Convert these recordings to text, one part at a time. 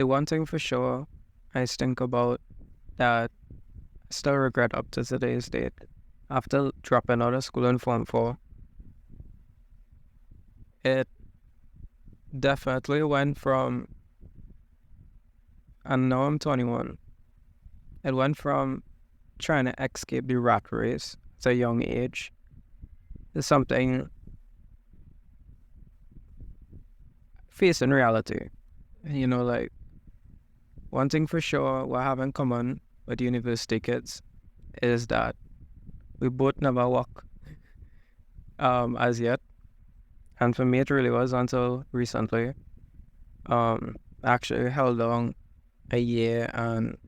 The one thing for sure I think about that I still regret up to today's date, after dropping out of school in Form 4, it definitely went from, and now I'm 21, it went from trying to escape the rat race at a young age to something facing reality. Like, one thing for sure we have in common with university kids is that we both never work as yet. And for me, it really was until recently. I actually held on a year and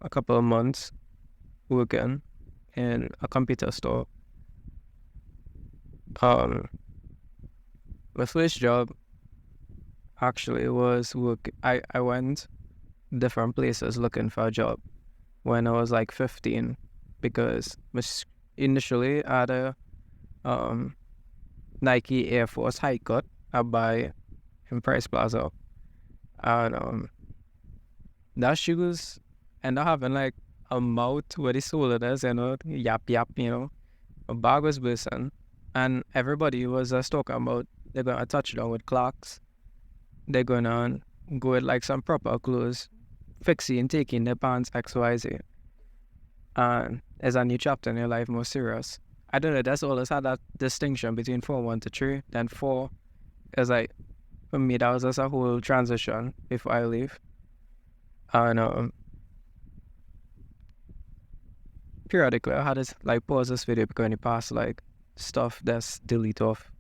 a couple of months working in a computer store. Um, my first job actually was work. I went different places looking for a job when I was like 15 because initially I had a um, Nike Air Force high cut I buy in Price Plaza. And that shoes end up having like a mouth where the sole it is, yap yap, My bag was bursting. And everybody was talking about they're gonna touch down with clocks. They're gonna go with like some proper clothes, fixing and taking their pants XYZ. And as a new chapter in your life more serious. I don't know, that's always had that distinction between 4 1 to 3. Then 4 is like, for me, that was just a whole transition before I leave. And periodically, I had this like pause this video because in the past, like stuff that's delete off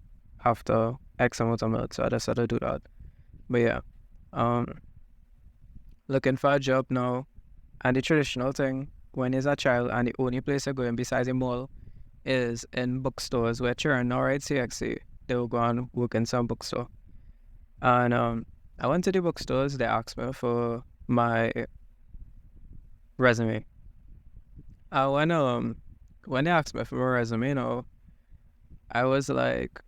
after X amount of minutes. So I decided to do that. But yeah, um, looking for a job now. And the traditional thing when he's a child and the only place I go in besides a mall is in bookstores where children now right CXC. They will go and work in some bookstore. And I went to the bookstores, they asked me for my resume. When they asked me for my resume, I was like,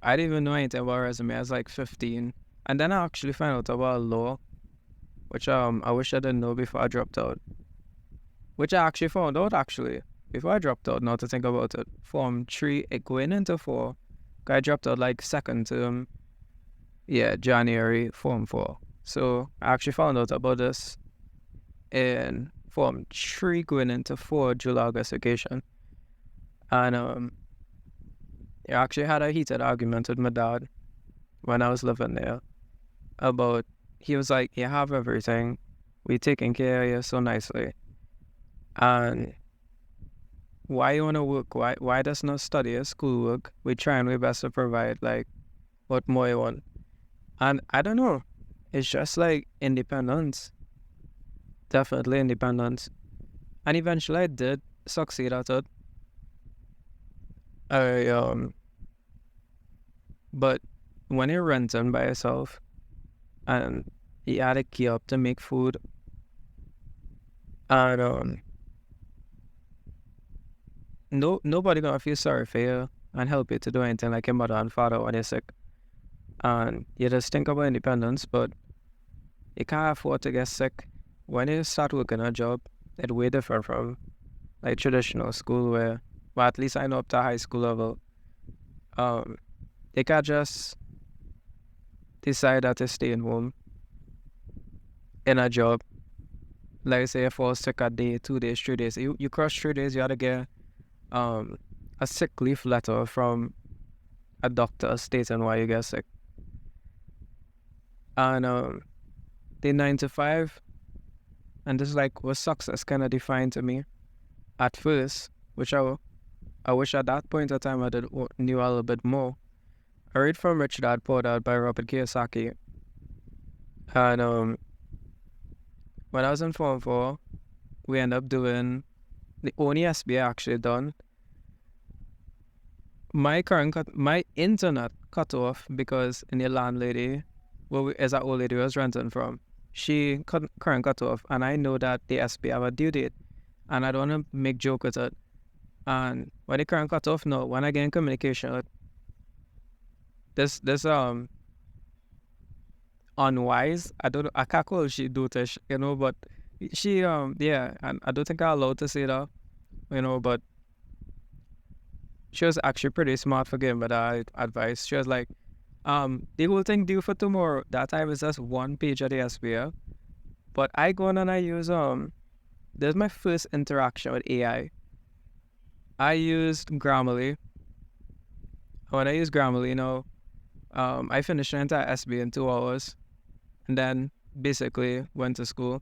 I didn't even know anything about resume. I was like 15. And then I actually found out about law, which I wish I didn't know before I dropped out. Which I actually found out actually before I dropped out, now to think about it. Form 3 going into 4. I dropped out like second term, January Form 4. So I actually found out about this in Form 3 going into 4 July August vacation. And I actually had a heated argument with my dad when I was living there about, he was like, you have everything, we taking care of you so nicely, and why you wanna work? Why does not study a schoolwork? We trying our best to provide like what more you want. And I don't know. It's just like independence. Definitely independence. And eventually I did succeed at it. I but when you're renting by yourself and you had to key up to make food, and nobody gonna feel sorry for you and help you to do anything like your mother and father when you're sick. And you just think about independence, but you can't afford to get sick. When you start working a job, it's way different from like traditional school where, well, at least I know up to high school level, they can't just decide that to stay in home in a job. Like say you fall sick a day, 2 days, 3 days. You cross 3 days, you have to get a sick leave letter from a doctor stating why you get sick. And the 9 to 5, and this is like what success kind of defined to me at first, which I wish at that point of time I knew a little bit more. I read from Rich Dad Poor Dad by Robert Kiyosaki, and when I was in Form 4, we ended up doing the only SBA actually done. My internet cut off because in the landlady, as that old lady was renting from, she current cut off, and I know that the SBA have a due date, and I don't want to make joke with it. And when the current cut off, no, when I get in communication with this unwise. I don't know. I can't call she dotish, but she yeah, and I don't think I'm allowed to say that, but she was actually pretty smart for giving me that advice. She was like, the whole thing due for tomorrow. That time is just one page of the SPL. But I go on and I use this is my first interaction with AI. I used Grammarly. When I use Grammarly, I finished an entire SB in 2 hours and then basically went to school.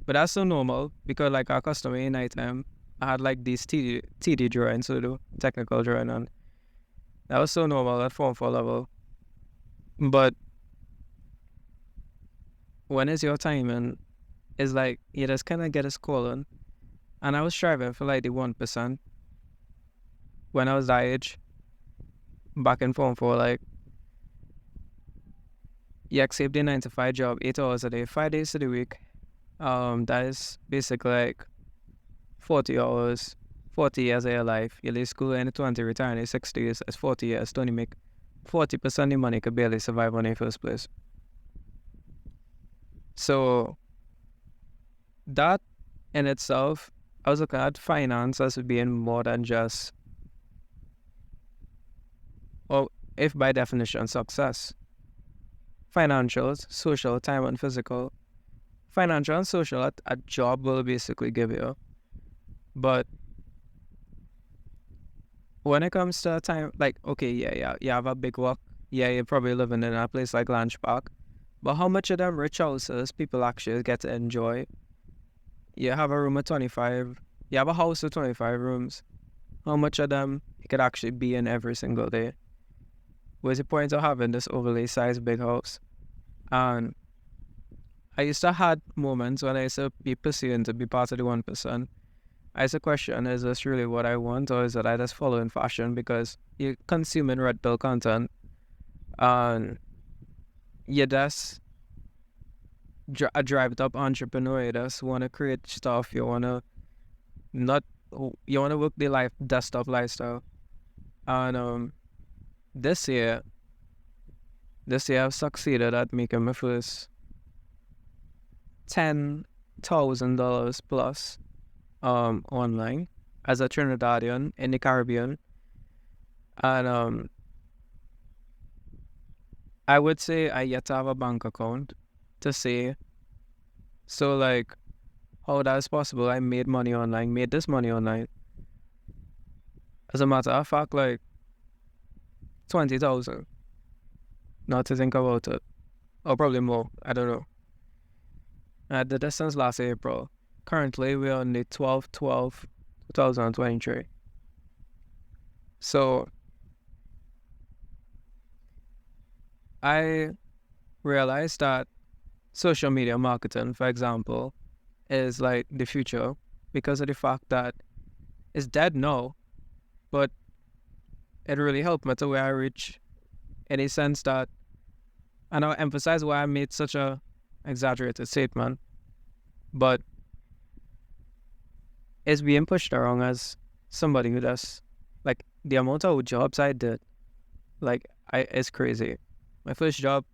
But that's so normal because like our customer in nighttime, I had like these TD drawings to do, technical drawing, and that was so normal at Form 4 level. But when it's your time and it's like you just kind of get a score on, and I was striving for like the 1% when I was that age, back in Form 4, like, you accept the 9 to 5 job, 8 hours a day, 5 days of the week. That is basically like 40 hours, 40 years of your life. You leave school in 20, retire in 60 years, that's 40 years. Don't you make 40% of the money could barely survive on in the first place. So that in itself, I was looking at finance as being more than just, or if by definition, success. Financials, social, time, and physical. Financial and social, a job will basically give you. But when it comes to time, like, okay, yeah, you have a big work. Yeah, you're probably living in a place like Lange Park. But how much of them rich houses people actually get to enjoy? You have a room of 25. You have a house with 25 rooms. How much of them you could actually be in every single day? What's the point of having this overly sized big house? And I used to have moments when I used to be pursuing to be part of the 1%. I used to question, is this really what I want, or is it I just following fashion because you're consuming red pill content and you just a drive up entrepreneur, you just want to create stuff, you want to work the desktop lifestyle. And this year I've succeeded at making my first $10,000 plus online as a Trinidadian in the Caribbean. And I would say I yet to have a bank account to say. So like, how that is possible? I made this money online. As a matter of fact, like 20,000. Not to think about it, or probably more. I don't know. I did this since last April. Currently, we're on the 12/12/2023. So I realized that social media marketing, for example, is like the future because of the fact that it's dead now, but it really helped me to where I reach, in a sense that, and I'll emphasize why I made such a exaggerated statement, but it's being pushed around as somebody who does, like, the amount of jobs I did, like, it's crazy. My first job,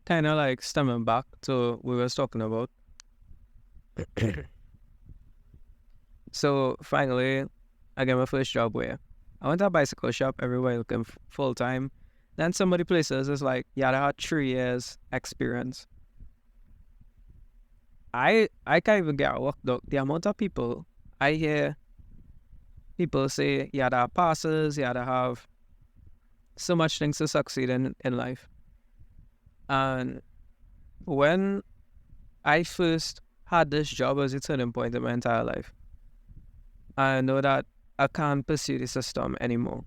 kind of like stemming back to what we was talking about. So finally, I got my first job where I went to a bicycle shop everywhere looking full time. Then somebody places is like, yeah, I had 3 years experience. I can't even get work though. The amount of people I hear people say, yeah, they have passes, yeah, they have so much things to succeed in life. And when I first had this job as a turning point in my entire life, I know that I can't pursue the system anymore.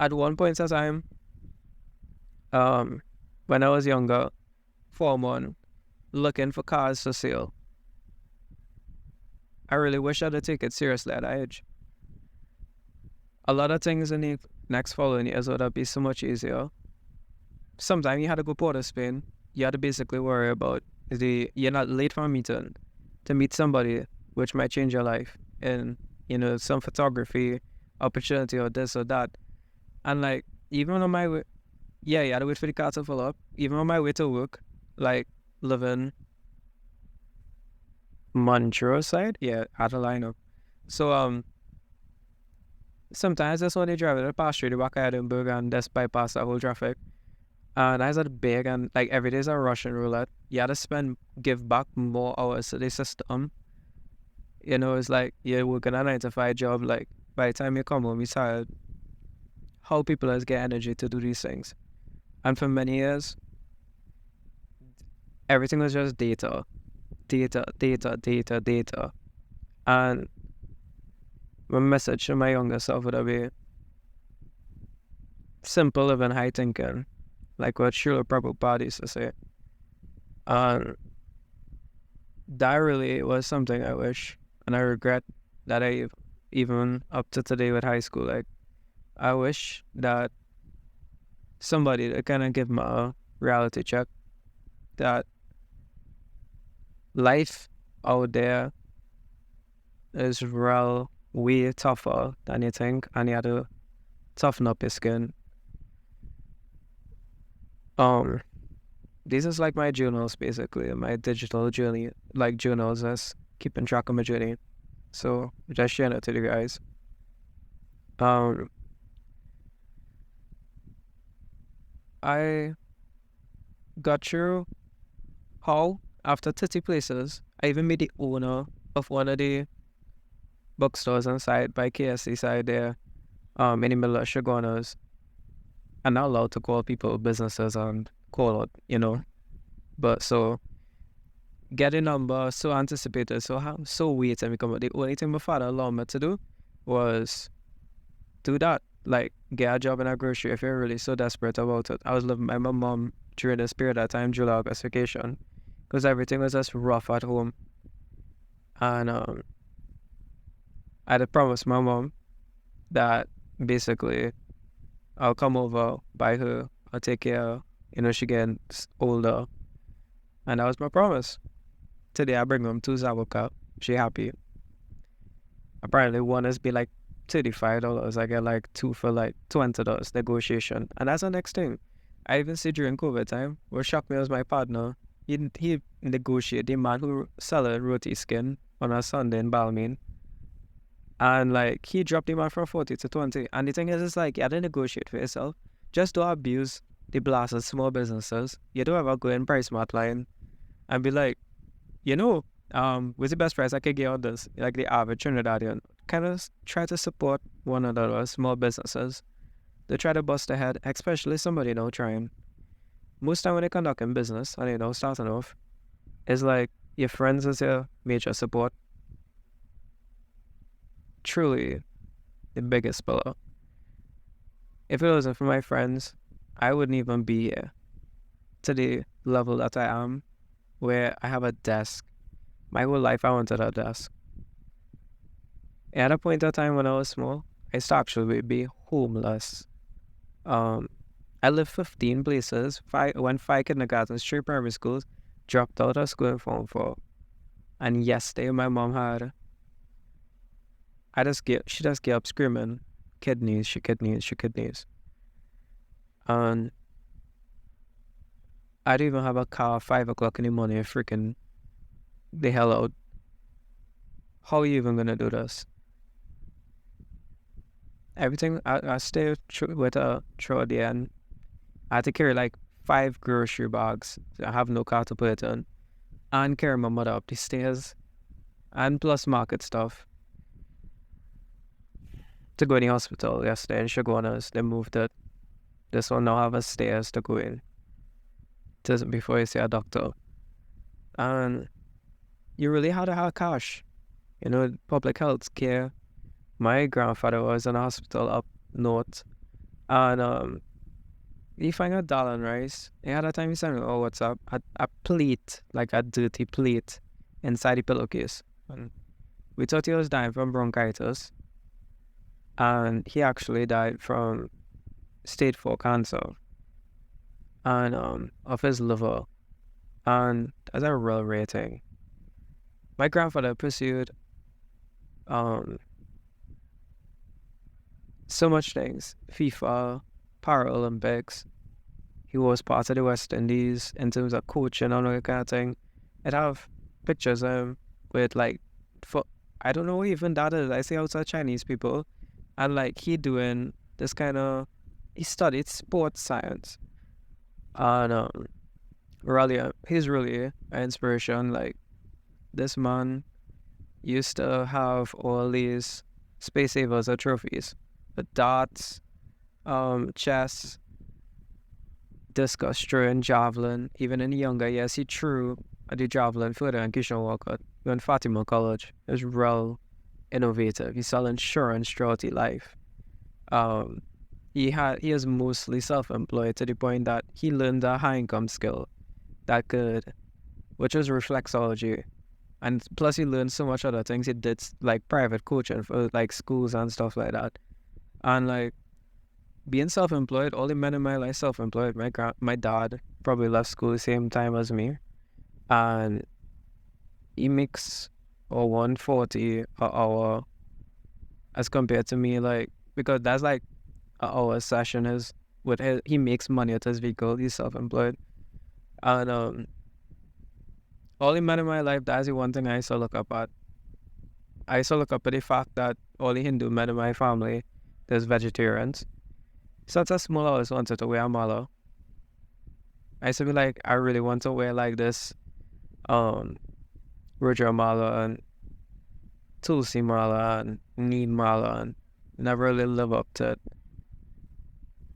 At one point in time, when I was younger, Form 1, looking for cars for sale. I really wish I'd take it seriously at that age. A lot of things in the next following years would be so much easier. Sometimes you had to go Port of Spain. You had to basically worry about you're not late for a meeting to meet somebody which might change your life in, some photography opportunity or this or that. And like, even on my way, Yeah, you had to wait for the car to fill up. Even on my way to work, like living Montrose side, yeah, had a line up. So sometimes that's when they drive it past through the back of Edinburgh and just bypass the whole traffic. And I was big and like every day is a Russian roulette. You had to give back more hours to the system. You know, it's like you're working a 9 to 5 job, like by the time you come home you're tired. How people has get energy to do these things. And for many years, everything was just data. Data, data, data, data. And my message to my younger self would be simple living, high thinking, like what Srila Prabhupada used to say. And that really was something I wish and I regret that I even up to today with high school, like I wish that somebody to kind of give me a reality check that life out there is real way tougher than you think, and you have to toughen up your skin. Um, This is like my journals basically, my digital journey, like journals as keeping track of my journey. So just sharing it to you guys. Um, I got through how after 30 places, I even met the owner of one of the bookstores inside by KSC side there, in the middle of Shogunas. I'm not allowed to call people businesses and call out, But so get a number, so anticipated, so wait and become the only thing my father allowed me to do was do that. Like get a job in a grocery if you're really so desperate about it. I was living with my mom during this period of time, July, August vacation, because everything was just rough at home. And I had promised my mom that basically I'll come over, buy her, I'll take care, she gets older. And that was my promise. Today I bring home 2 Zabuka. She happy. Apparently one is be like $35. I get like two for like $20 negotiation. And that's the next thing. I even see during COVID time, what shocked me was my partner. He negotiated the man who sell a roti skin on a Sunday in Balmain. And like he dropped him out from 40 to 20. And the thing is, it's like you had to negotiate for yourself. Just don't abuse the blasted small businesses. You don't ever go in price mart line and be like, what's the best price I could get on this? Like the average Trinidadian. Kind of try to support one another, small businesses. They try to bust ahead, especially somebody trying. Most time when they conducting business and starting off, it's like your friends is your major support. Truly the biggest pillar. If it wasn't for my friends, I wouldn't even be here to the level that I am, where I have a desk. My whole life I wanted a desk. At a point in time when I was small, I used to actually be homeless. I lived 15 places, went 5 kindergartens, 3 primary schools, dropped out of school in Form 4. And yesterday my mom she just get up screaming, kidneys, she kidneys. And I didn't even have a car at 5 o'clock in the morning, freaking the hell out. How are you even gonna do this? Everything, I stay with a trolley and I had to carry like 5 grocery bags. I have no car to put it in. And carry my mother up the stairs. And plus market stuff. To go in the hospital yesterday in Shogunas, they moved it. This one now have a stairs to go in. Just before you see a doctor. And you really had to have cash. Public health care. My grandfather was in a hospital up north. And he found $1 in rice. And at that time he sent me, oh, what's up? A plate, like a dirty plate, inside the pillowcase. And we thought he was dying from bronchitis. And he actually died from stage 4 cancer. And of his liver. And that's a real rating. My grandfather pursued so much things. FIFA, Paralympics, he was part of the West Indies in terms of coaching and all that kind of thing. I'd have pictures of him with like, for I don't know what even that is. I see outside Chinese people, and like he doing this kind of, he studied sports science, and really, he's really an inspiration. Like this man used to have all these space savers or trophies, the darts, chess, discus throwing, javelin. Even in the younger years, he threw the javelin further than Kishan Walker. He went Fatima College. It was real innovative. He sold insurance throughout his life. Um, he is mostly self-employed to the point that he learned a high income skill that could, which was reflexology. And plus he learned so much other things. He did like private coaching for like schools and stuff like that. And like being self-employed, all the men in my life self-employed. My dad probably left school the same time as me, and he makes 140 an hour as compared to me, like, because that's like an hour session is with his, he makes money at his vehicle, he's self-employed. And all the men in my life, that's the one thing I used to look up at. I used to look up at the fact that all the Hindu men in my family, there's vegetarians. Since a small, I always wanted to wear a mala. I used to be like, I really want to wear like this Rudra mala and Tulsi mala and Neem mala, and never really live up to it.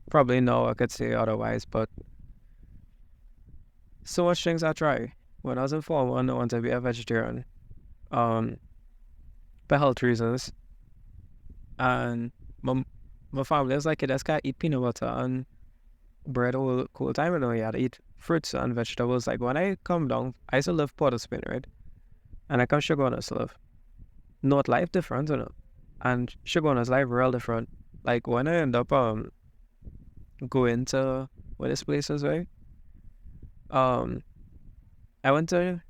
Probably no, I could say otherwise, but so much things I try. When I was in Form 1, I wanted to be a vegetarian. For health reasons. And my family was like, I just can't eat peanut butter and bread all the time. And I had to eat fruits and vegetables. Like when I come down, I used to live Port of Spain, right? And I come Shogun's live. Not life different, you know. And Shogun's life real different. Like when I end up going to where this place is, right? I went to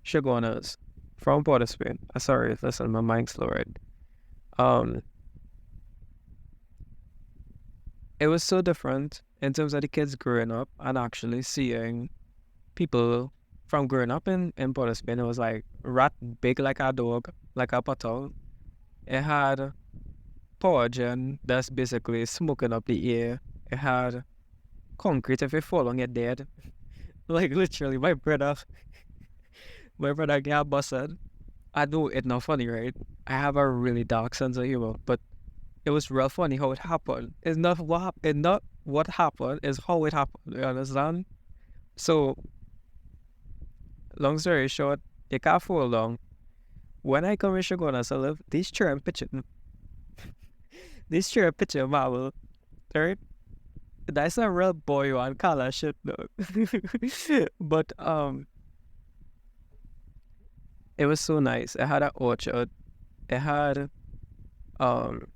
Shogun's from Port of Spain. Sorry, listen, my mind's slow, right? It was so different in terms of the kids growing up and actually seeing people from growing up in Port of Spain. It was like rat big like a dog, like a patal. It had power gen that's basically smoking up the air. It had concrete. If you fall on, you're dead. Like literally, my brother got busted. I know it's not funny, right? I have a really dark sense of humor, but it was real funny how it happened. It's not what happened, it's how it happened. You understand? So, long story short, you can't fall long. When I come in Shogun's, I live this chair and picture, marble, right? That's a real boy one color shit, though. But it was so nice. It had an orchard. It had an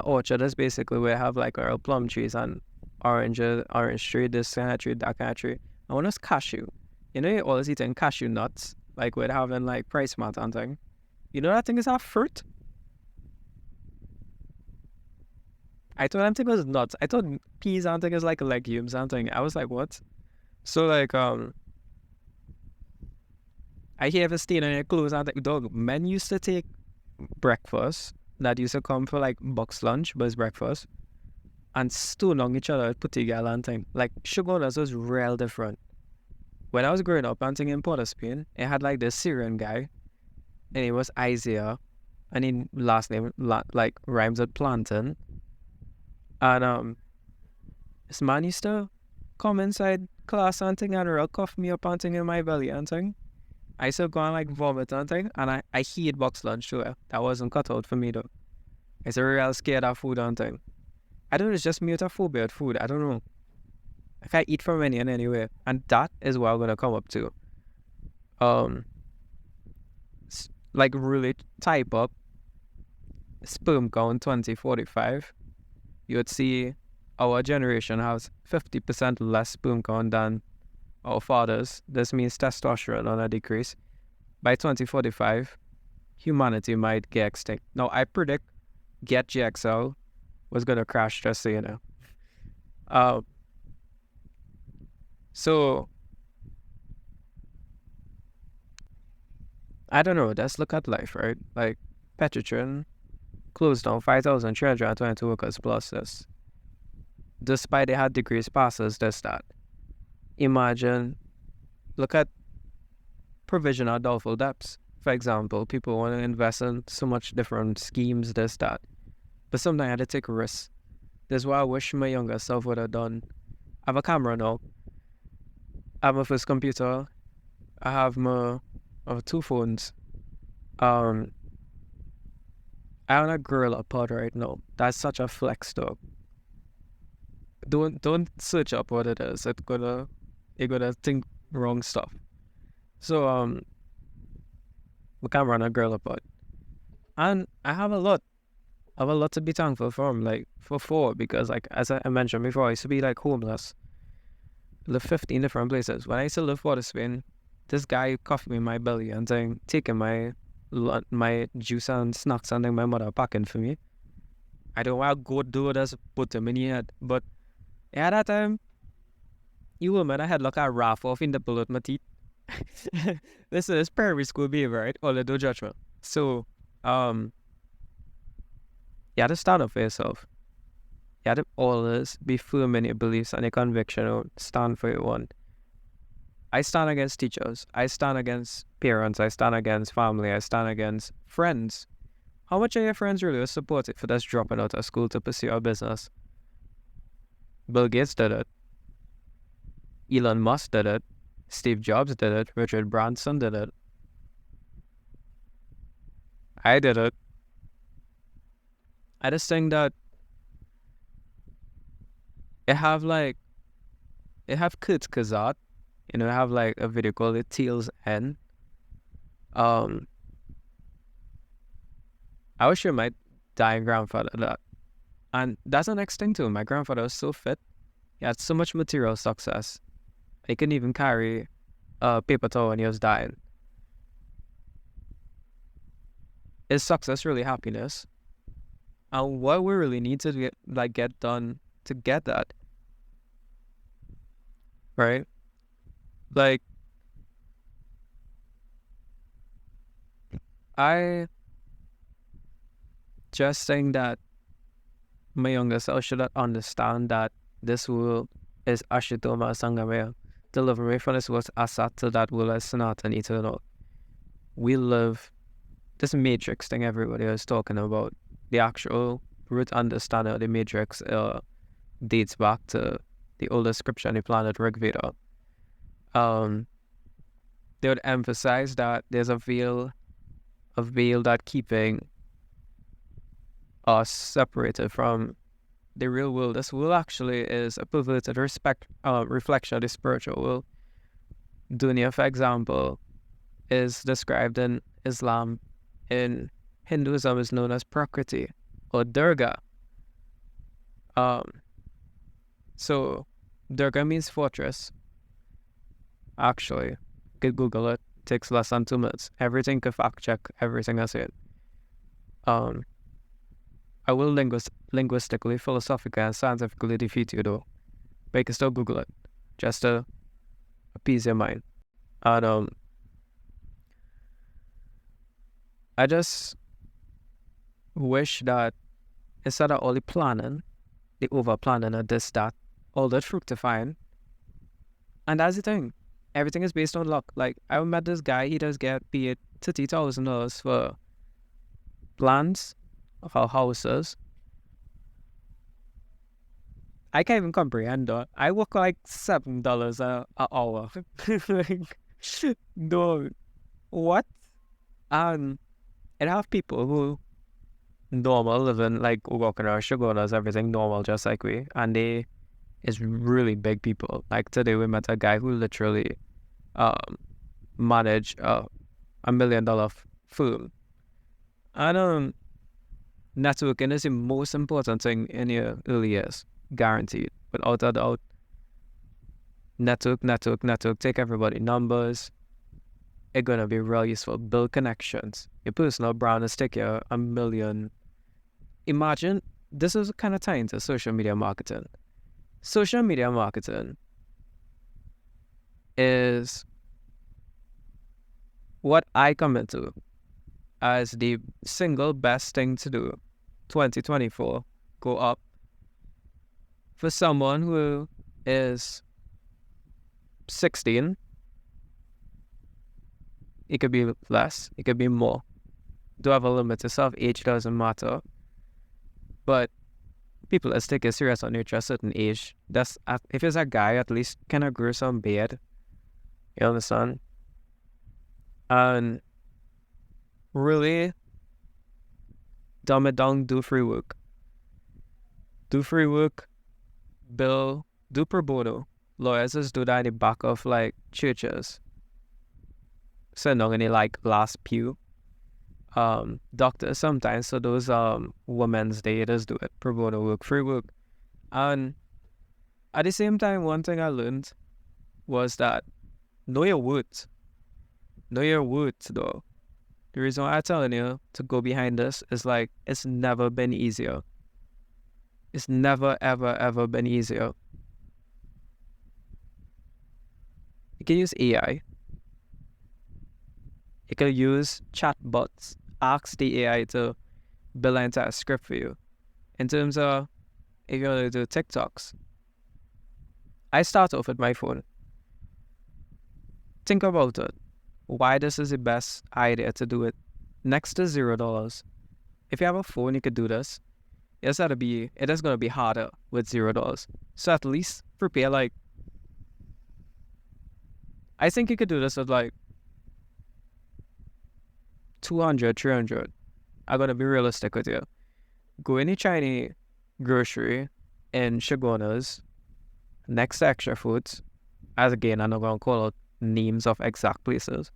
orchard is basically where I have like our plum trees and orange tree, this kind of tree, that kind of tree. And one was cashew. You know, you always eating cashew nuts, like we're having like price mat and thing. You know that thing is a fruit? I thought that thing was nuts. I thought peas and thing is like legumes and thing. I was like, what? So like I hear the stain on your clothes and like, dog, men used to take breakfast that used to come for like box lunch, but it's breakfast, and stone on each other with putty gal and thing. Like Shogun's was real different. When I was growing up and in Port of Spain, it had like this Syrian guy, and he was Isaiah, and his last name like rhymes with plantain. And this man used to come inside class and thing and real cuff me up and thing in my belly and thing. I used to go and like vomit and thing, and I hate box lunch too. That wasn't cut out for me though. I was real scared of food and thing. I don't know, it's just me with a phobia with food. I don't know. If I eat from any and anywhere, and that is what I'm gonna come up to. Like really type up sperm count 2045, you would see our generation has 50% less sperm count than our fathers. This means testosterone on a decrease. By 2045, humanity might get extinct. Now, I predict Get GXL was going to crash, just so you know. Uh, so I don't know. Let's look at life, right? Like Petrotrin closed down 5,322 workers plus this, despite they had degrees passes, this that. Imagine, look at provisional doubtful debts. For example, people want to invest in so much different schemes, this, that. But sometimes I had to take risks. That's why I wish my younger self would have done. I have a camera now. I have my first computer. I have two phones. Um, I own a Gorilla Pod right now. That's such a flex though. Don't search up what it is. You're gonna think wrong stuff. So we can run a Gorilla Pod. And I have a lot. I have a lot to be thankful for, like for because like as I mentioned before, I used to be like homeless. Live 15 different places. When I used to live for Spain, this guy coughed me in my belly and saying taking my juice and snacks and then my mother packing for me. I don't want to go do this, put them in your head. But at that time, you woman, I had like a raff off in the bullet my teeth. This is primary school behavior, right? All the do judgment. So, you had to stand up for yourself. You had to always be firm in your beliefs and your conviction or stand for your one. I stand against teachers. I stand against parents. I stand against family. I stand against friends. How much are your friends really supportive for just dropping out of school to pursue a business? Bill Gates did it. Elon Musk did it. Steve Jobs did it. Richard Branson did it. I did it. I just think that it have Kurt Kazat, it have like a video called The Tails End. I was sure my dying grandfather that. And that's the next thing too. My grandfather was so fit. He had so much material success. He couldn't even carry a paper towel when he was dying. Is success really happiness? And what we really need to get done to get that, right? Like, I just think that my younger self should understand that this world is Ashitoma Sangamaya. Deliver me from this world Asat to that world as not and eternal. We live this matrix thing everybody is talking about. The actual root understanding of the matrix dates back to the oldest scripture on the planet, Rig Veda. They would emphasize that there's a veil that keeping us separated from the real world. This world actually is a perverted reflection of the spiritual world. Dunya, for example, is described in Islam. In Hinduism is known as Prakriti or Durga. So Durga means fortress. Actually, you could Google it. Takes less than 2 minutes. Everything could fact check everything I said. I will linguistically, philosophically, and scientifically defeat you though. But you can still Google it, just to appease your mind. And I just wish that instead of all the planning, the over planning of this, that, all that fructifying, and that's the thing. Everything is based on luck. Like I met this guy, he does get paid $30,000 for lands or houses. I can't even comprehend that. I work like $7 an hour. Like, no, what? And it have people who normal living like walking around sugar does everything normal just like we, and they is really big people. Like today we met a guy who literally manage $1 million firm. And networking is the most important thing in your early years, guaranteed. Without a doubt. Network, take everybody numbers. It's gonna be real useful. Build connections. Your personal brand is take you $1 million. Imagine this is kind of tying to social media marketing. social media marketing is what I commit to as the single best thing to do 2024 go up for someone who is 16. It could be less, it could be more. Do have a limit to self, age doesn't matter. But people let's take it serious on a certain age. That's if it's a guy, at least kind of grow some beard. You understand? And really dumb it down, do free work. Do free work, bill, do pro bono. Lawyers just do that in the back of like churches. Send on any like last pew. Doctors sometimes, so those Women's Day just do it, pro bono work, free work. And at the same time, one thing I learned was that know your worth. Know your worth though. The reason why I'm telling you to go behind this is like it's never been easier. It's never ever been easier. You can use AI. You can use chatbots. Ask the AI to build an entire script for you. In terms of if you want to do TikToks, I start off with my phone. Think about it. Why this is the best idea to do it next to $0. If you have a phone, you could do this. It is gonna be harder with $0. So at least prepare like I think you could do this with like 200, 300. I'm gonna be realistic with you. Go any Chinese grocery in Shagonas next to Extra Foods. As again, I'm not gonna call out names of exact places.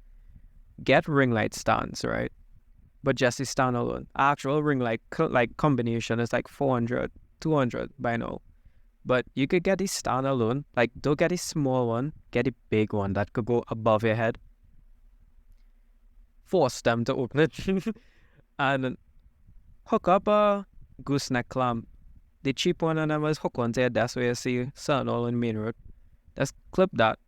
Get ring light stands, right? But just the stand alone. Actual ring light like combination is like 400, 200 by now. But you could get the stand alone. Like don't get the small one, get the big one that could go above your head. Force them to open it and hook up a gooseneck clamp. The cheap one and them is hook onto your desk where you see something all in the main road. Just clip that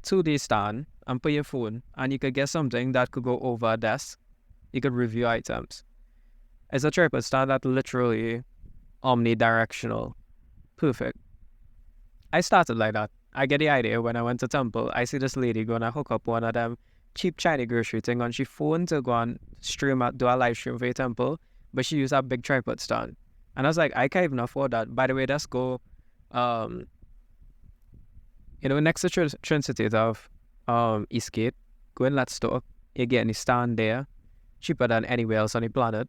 to the stand and put your phone, and you could get something that could go over a desk. You could review items. It's a tripod stand that literally omnidirectional. Perfect. I started like that. I get the idea when I went to Temple. I see this lady gonna hook up one of them cheap Chinese grocery thing on she phone to go and do a live stream for your Temple, but she used a big tripod stand. And I was like, I can't even afford that. By the way, let's go next to Trinity of Eastgate, go in that store, you get any stand there, cheaper than anywhere else on the planet.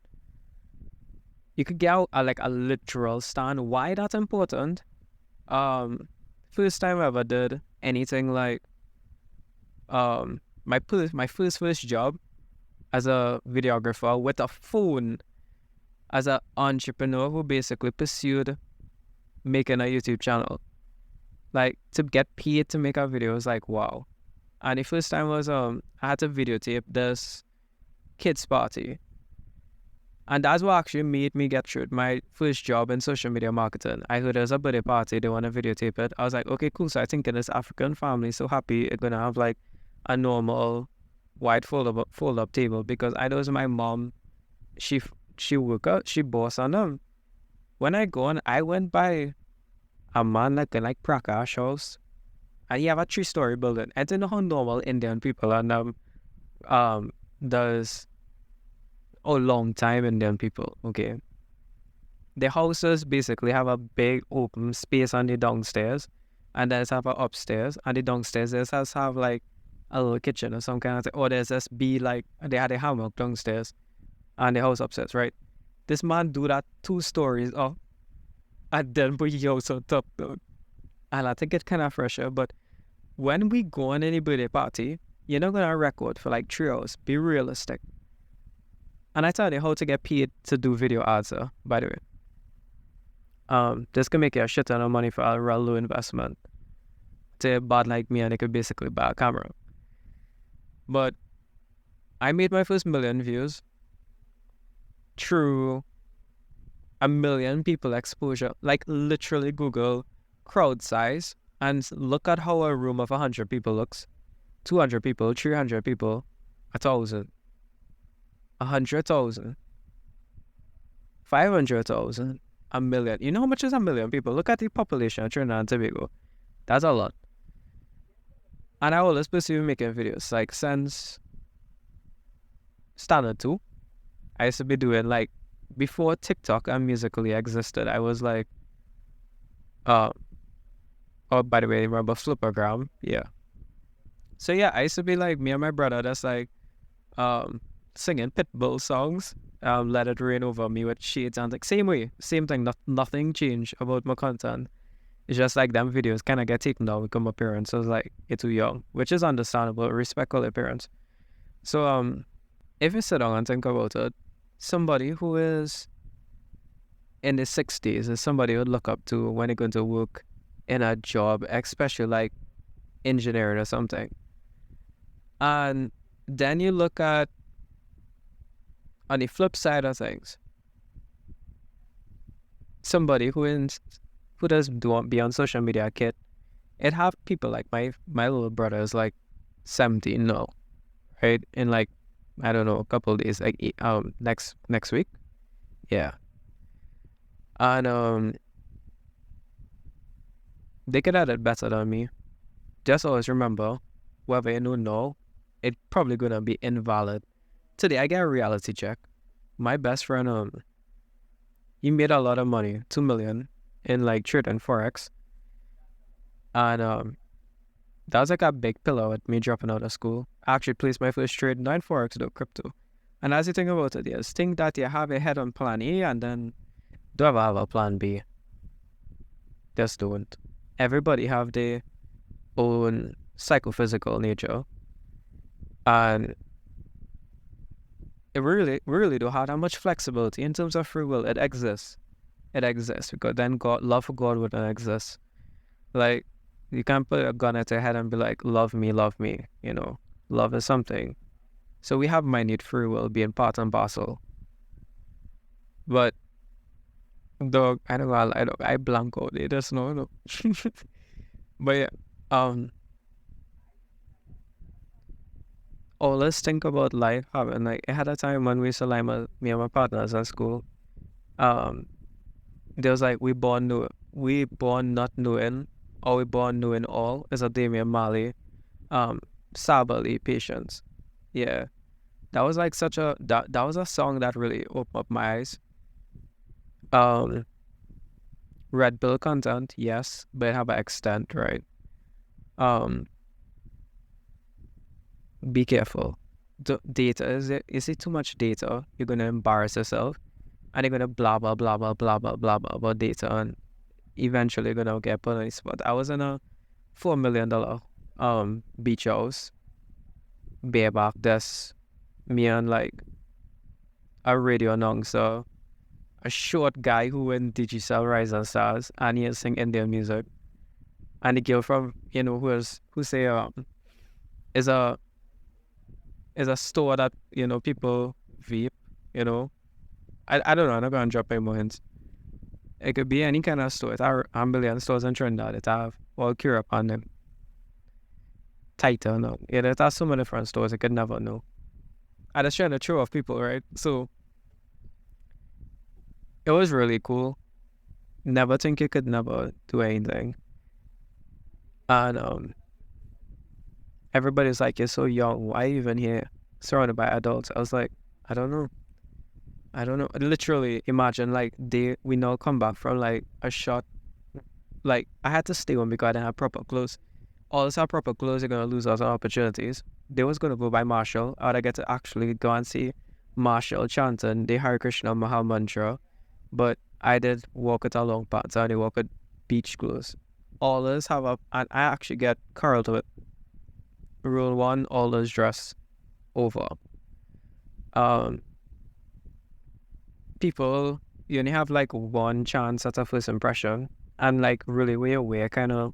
You could get out a literal stand. Why that's important? First time I ever did anything like my first job as a videographer with a phone as an entrepreneur who basically pursued making a YouTube channel. Like to get paid to make a video was like wow. And the first time was I had to videotape this kids party. And that's what actually made me get through my first job in social media marketing. I heard there's a birthday party, they want to videotape it. I was like, okay, cool. So I think in this African family, so happy it's gonna have like a normal white fold up table because I know my mom, she work out, she boss on them. When I go on, I went by a man like in like Prakash house, and he have a 3-story building. I don't know how normal Indian people and does long time Indian people, okay. The houses basically have a big open space on the downstairs, and there's have a upstairs, and the downstairs there's has have like a little kitchen or some kind of thing. Or there's just be like they had a hammock downstairs and the house upstairs, right? This man do that 2 stories up and then put your house on top though. And I think it's kind of fresher, but when we go on any birthday party, you're not gonna record for like 3 hours. Be realistic. And I tell you how to get paid to do video ads, by the way. This can make you a shit ton of money for a real low investment. To a bad like me, and they could basically buy a camera. But I made my first 1 million views through a million people exposure. Like literally Google crowd size and look at how a room of 100 people looks. 200 people, 300 people, 1,000, 100,000, 500,000, a million. You know how much is a million people? Look at the population of Trinidad and Tobago. That's a lot. And I always pursue making videos. Like since Standard 2, I used to be doing like before TikTok and Musical.ly existed. I was like, oh, by the way, remember Flippergram? Yeah. So yeah, I used to be like me and my brother. That's like singing Pitbull songs. Let It Rain Over Me with shades and like same way, same thing. Nothing changed about my content. It's just like them videos kind of get taken down with my parents. So it's like you're too young, which is understandable. Respect all their parents. So if you sit down and think about it, somebody who is in the 60s is somebody you would look up to when you're going to work in a job, especially like engineering or something. And then you look at on the flip side of things, somebody who doesn't want to be on social media a kid, it have people like my little brother is like 17 now, right? In like I don't know, a couple of days, like next week. Yeah. And they could have it better than me. Just always remember, whatever you know now, it probably gonna be invalid. Today I get a reality check. My best friend, he made a lot of money, 2 million in like trade and forex. And that was like a big pillow with me dropping out of school. I actually placed my first trade, not in forex, though crypto. And as you think about it, yes, think that you have a head on plan A and then don't ever have a plan B. Just don't. Everybody have their own psychophysical nature. And we really don't have that much flexibility in terms of free will. It exists. It exists because then love for God wouldn't exist. Like, you can't put a gun at your head and be like, love me, you know. Love is something. So we have minute free will being part and parcel. But dog, I don't know, I blank out it. There's no. But yeah, let's think about life having like I had a time when we used to like me and my partners at school. There was like we born not knowing or we born knowing all is a Damian Marley Sabali Patience. Yeah. That was like that was a song that really opened up my eyes. Red pill content, yes, but it have an extent, right? Be careful. Data is it too much data? You're gonna embarrass yourself, and you're gonna blah blah blah blah blah blah blah blah about data, and eventually you're gonna get put on the spot. I was in a $4 million beach house, bareback. That's me and like a radio announcer, a short guy who went Digicel Rising Stars, and he sing Indian music, and the girl from who say is a store that people vape. I don't know. I'm not gonna drop any more hints. It could be any kind of store. It's a million stores in Trinidad that have all cure upon them. Tighter, no. Yeah, there's so many different stores. I could never know. I just trying to throw off people, right? So it was really cool. Never think you could never do anything. And everybody's like, you're so young. Why are you even here? Surrounded by adults. I was like, I don't know. Literally, imagine like we now come back from like a shot. Like I had to stay home because I didn't have proper clothes. All this have proper clothes, you're gonna lose out on opportunities. They was gonna go by Marshall. I would get to actually go and see Marshall chanting the Hare Krishna Maha Mantra. But I did walk it a long path, so I did walk with beach clothes. All this have and I actually get curled with rule 1, all this dress over. People, you only have like one chance at a first impression, and like really way away, kind of,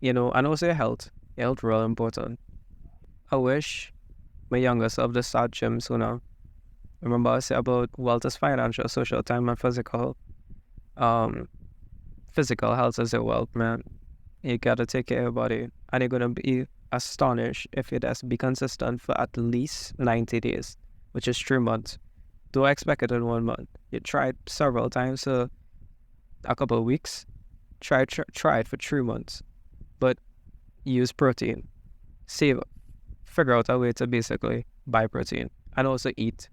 and also your health real important. I wish my younger self to start gym sooner. Remember I said about Walter's financial, social, time, and physical. Um, Physical health is your wealth, man. You gotta take care of your body, and you're gonna be astonished if you just be consistent for at least 90 days, which is 3 months. Don't expect it in 1 month. You try it several times, so a couple of weeks. Try it for 3 months, but use protein. Save, figure out a way to basically buy protein and also eat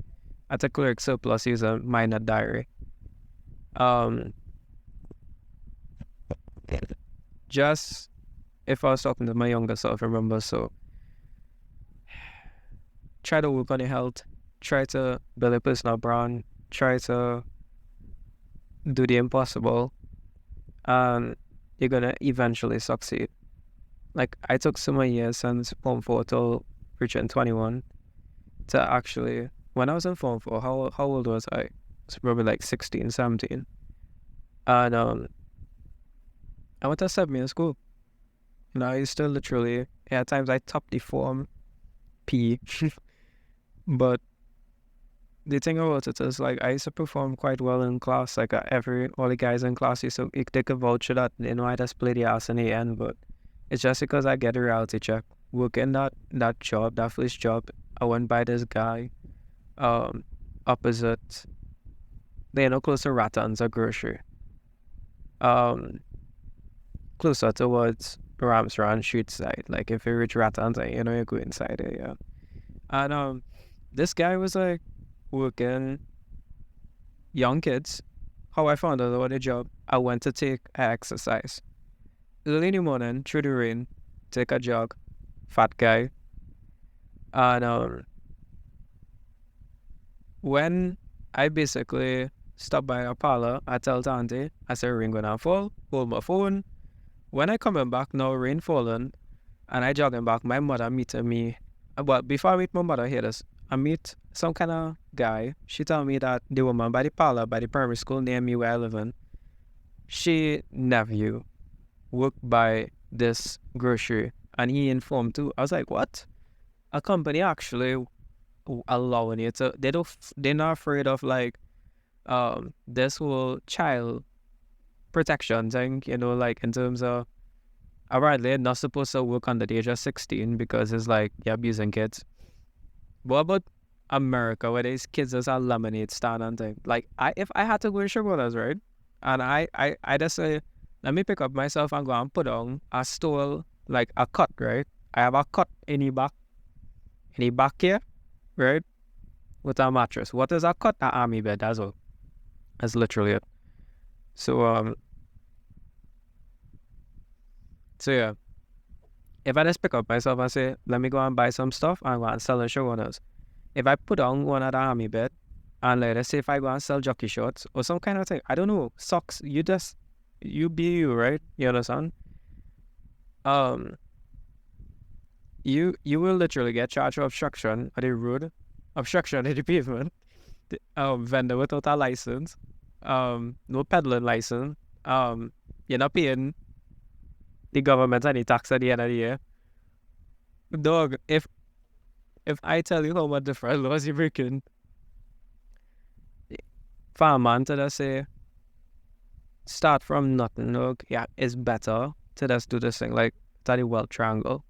at a caloric surplus. Use a minor diary. Um, just if I was talking to my younger self, remember, so try to work on your health, try to build a personal brand, try to do the impossible, and you're gonna eventually succeed. Like, I took so many years since Form 4 till reaching 21 to actually, when I was in Form 4, how old was I? I was probably like 16, 17. And I went to 7-year school. You know, I used to literally, at times I topped the Form P. But the thing about it is, like, I used to perform quite well in class. Like, all the guys in class used to, they could vouch for that. You know, I just play the ass in the end, but it's just because I get a reality check. Working that job, that first job, I went by this guy, opposite, close to Rattan's a grocery. Closer towards Ramsran Street side. Like, if you reach Rattan's, you go inside it, yeah. And this guy was like working young kids. How I found out about the job, I went to take an exercise. Early in the morning, through the rain, take a jog, fat guy. And when I basically stopped by a parlor, I tell Tante, I said, rain gonna fall, hold my phone. When I coming back now, rain falling, and I jogging back, my mother meeting me. But before I meet my mother, hear this, I meet some kind of guy. She tell me that the woman by the parlor, by the primary school near me where I live in, she nephew worked by this grocery, and he informed too. I was like, what? A company actually allowing you to, they're not afraid of like this whole child protection thing, like in terms of, apparently they're not supposed to work under the age of 16 because it's like you're abusing kids. What about America, where these kids just a lemonade stand and thing? Like, if I had to go to Shabolas, right, and I just say, let me pick up myself and go and put on a stole, like a cut, right? I have a cut in the back here, right, with a mattress. What is a cut? An army bed, that's all. That's literally it. So yeah, if I just pick up myself and say, let me go and buy some stuff and go and sell in show owners. If I put on one of the army bed and let's say if I go and sell jockey shorts or some kind of thing, I don't know, socks, you be you, right? You understand? You will literally get charged for obstruction of the road, obstruction of the pavement, vendor without a license, no peddling license, you're not paying the government any tax at the end of the year. Dog, if I tell you how much different laws you're breaking, for a man to just say, start from nothing, look, yeah, it's better to just do this thing, like, study wealth triangle.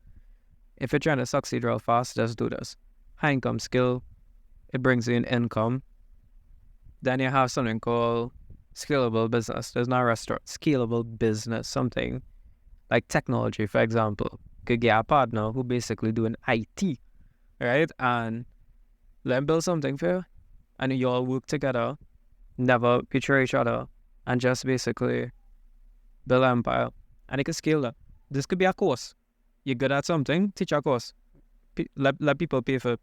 If you're trying to succeed real fast, just do this. High income skill, it brings in income. Then you have something called scalable business. There's not a restaurant, scalable business, something like technology, for example. Could get a partner who basically doing IT, right? And let them build something for you. And you all work together, never betray each other, and just basically build an empire. And you can scale that. This could be a course. You're good at something, teach a course. Let people pay for it.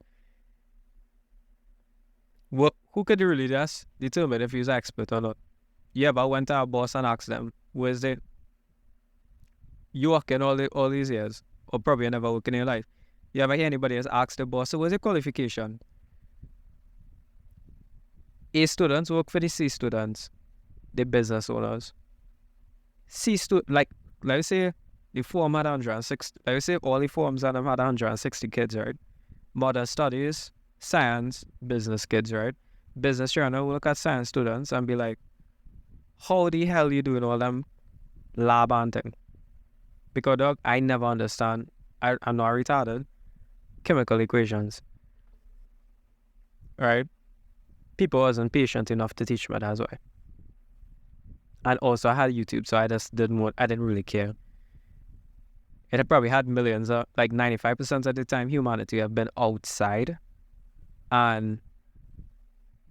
Who could really just determine if he's an expert or not? You ever went to a boss and asked them, where's the... You working all these years, or probably never work in your life. You ever hear anybody else ask the boss, so what's your qualification? A students work for the C students, the business owners. Like, let's say the form had 160, let's say all the forms had 160 kids, right? Modern studies, science, business kids, right? business journal will look at science students and be like, how the hell you doing all them lab and thing? Because dog, I never understand. I'm not retarded. Chemical equations. Right? People wasn't patient enough to teach me, that's why. And also I had YouTube, so I didn't really care. It had probably had millions of, like 95% of the time, humanity have been outside. And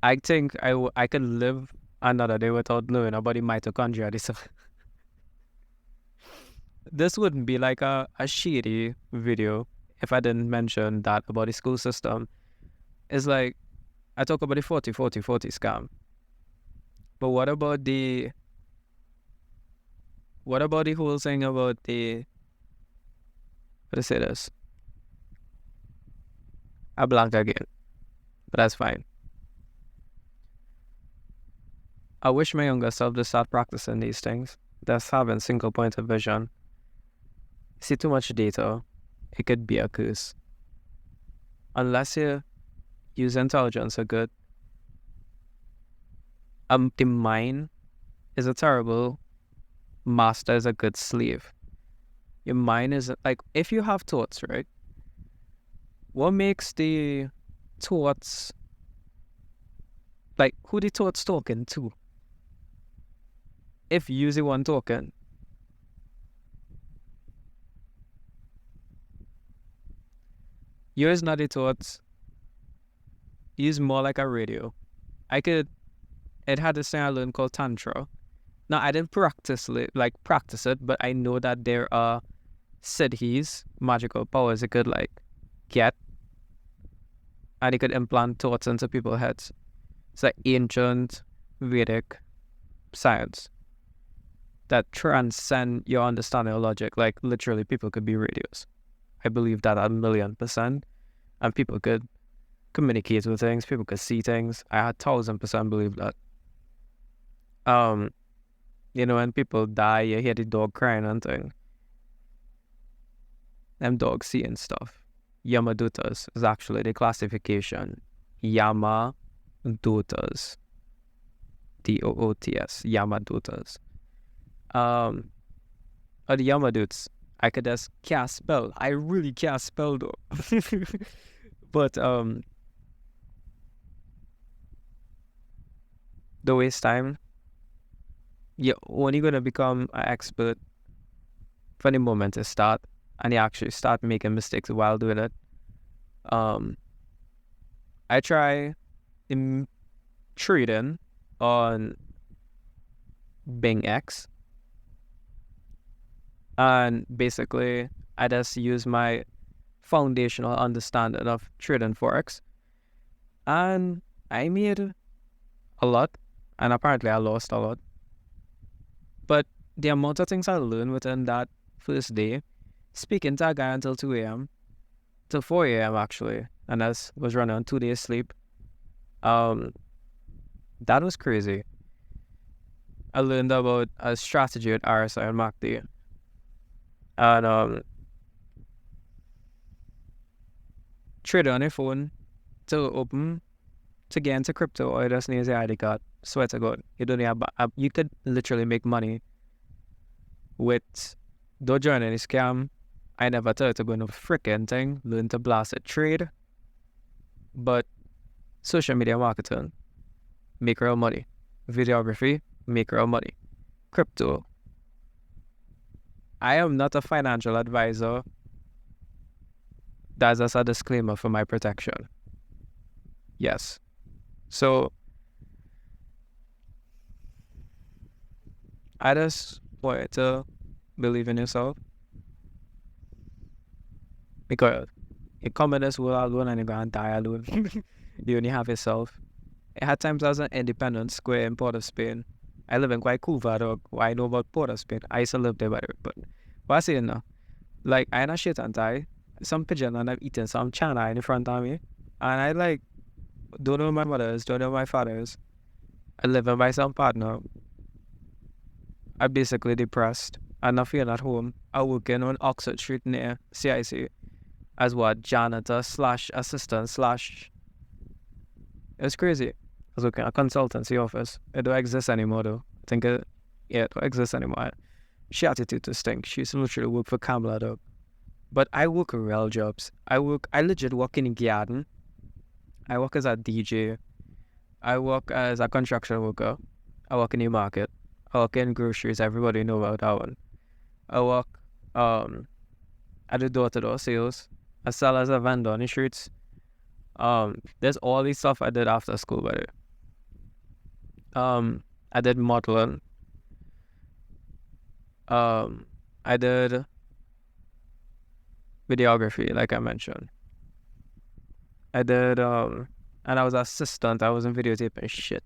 I think I could live another day without knowing about the mitochondria. This wouldn't be like a shitty video if I didn't mention that about the school system. It's like, I talk about the 40-40-40 scam. But what about the whole thing about the, how to say this? I blank again, but that's fine. I wish my younger self to start practicing these things. That's having single point of vision. See too much data, it could be a curse. Unless you use intelligence a good. The mind is a terrible master, is a good slave. Your mind is like, if you have thoughts, right? What makes the thoughts, like, who the thoughts talking to? If you the one talking, yours not the thoughts. Use more like a radio. It had this thing I learned called Tantra. Now, I didn't practice it, but I know that there are siddhis, magical powers it could like get, and it could implant thoughts into people's heads. It's like ancient Vedic science that transcend your understanding of logic. Like literally, people could be radios. I believe that 1,000,000%, and people could communicate with things. People could see things. I 1,000% believe that. When people die, you hear the dog crying and thing. Them dogs seeing stuff. Yamadutas is actually the classification. Yamadutas. Doots. Yamadutas. Or the Yamaduts. I could just cast spell. I really cast spell though. But don't waste time. You're only gonna become an expert for the moment to start, and you actually start making mistakes while doing it. I try trading on Bing X, and basically I just use my foundational understanding of trading forex, and I made a lot, and apparently I lost a lot. But the amount of things I learned within that first day, speaking to a guy until 2 a.m., till 4 a.m. actually, and I was running on 2 days sleep, that was crazy. I learned about a strategy at RSI and MACD. And trade on your phone to open to get into crypto, or just need your ID card. Swear to God, you don't have. You could literally make money with. Don't join any scam. I never tell you to go into freaking thing. Learn to blast a trade. But social media marketing, make real money. Videography, make real money. Crypto. I am not a financial advisor. That's just a disclaimer for my protection. Yes. So I just want to believe in yourself, because you come in this world alone and you're gonna die alone. You only have yourself. I had times I was in Independence Square in Port of Spain. I live in Guaycuva, dog. What I know about Port of Spain. I used to live there, by the way. But what I say now, like, I ain't a shit and tie. Some pigeon and I've eaten some chana in front of me. And I like, don't know my mothers, don't know my fathers. I live by some partner. I'm basically depressed. I'm not feeling at home. I work in on Oxford Street near CIC as what, janitor / assistant / It's crazy. was working at a consultancy office. It don't exist anymore though. I think it don't exist anymore. She attitude to stink. She used to literally work for Kamla dog. But I work real jobs. I legit work in a garden. I work as a DJ. I work as a construction worker. I work in the market. I work in groceries. Everybody know about that one. I work I do door-to-door sales. I sell as a vendor on the streets. There's all these stuff I did after school, by the way. I did modeling. I did videography, like I mentioned. I did, and I was assistant. I wasn't videotaping shit.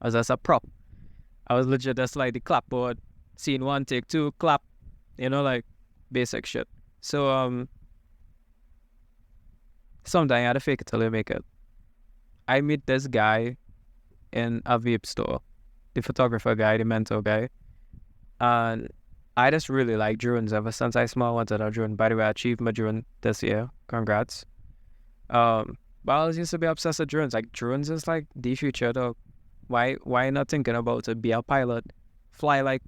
I was just a prop. I was legit just like the clapboard, scene 1, take 2, clap. Like basic shit. So, sometimes you had to fake it till you make it. I meet this guy in a vape store, the photographer guy, the mentor guy, and I just really like drones ever since I small wanted a drone. By the way, I achieved my drone this year. Congrats. But I always used to be obsessed with drones. Like drones is like the future, dog. Why not thinking about to be a pilot, fly like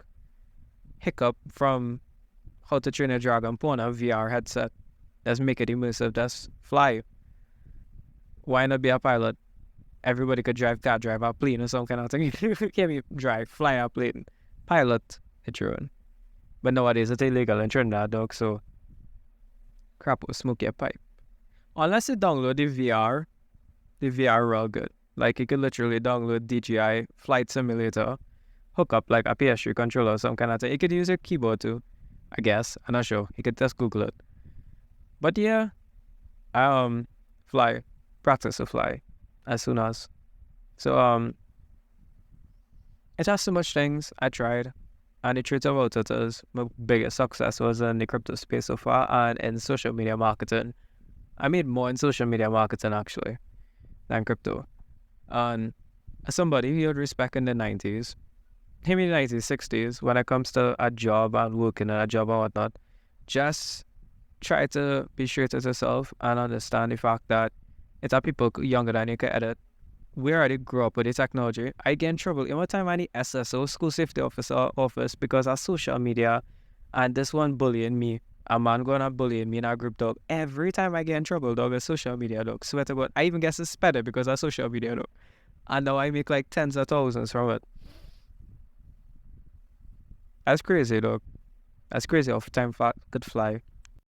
Hiccup from How to Train a Dragon Pawn, a VR headset. Let's make it immersive. Just fly. Why not be a pilot? Everybody could drive a plane or some kind of thing. Can't be fly a plane, pilot a drone. But nowadays it's illegal in Trinidad, dog. So crap will smoke your pipe. Unless you download the VR real good. Like you could literally download DJI Flight Simulator, hook up like a PS3 controller or some kind of thing. You could use your keyboard too, I guess. I'm not sure. You could just Google it. But yeah, I practice to fly as soon as. So it has so much things I tried. And the truth about it is my biggest success was in the crypto space so far and in social media marketing. I made more in social media marketing actually than crypto. And as somebody who had respect in the 90s, maybe the 90s, 60s, when it comes to a job and working at a job and whatnot, just try to be sure to yourself and understand the fact that it's a people younger than you can edit. We already grew up with the technology. I get in trouble every time I need SSO, school safety officer office, because of social media and this one bullying me. A man going to bullying me in our group, dog. Every time I get in trouble, dog, it's social media, dog. Swear to God. I even get suspended because of social media, dog. And now I make like tens of thousands from it. That's crazy, dog. That's crazy how time could fly.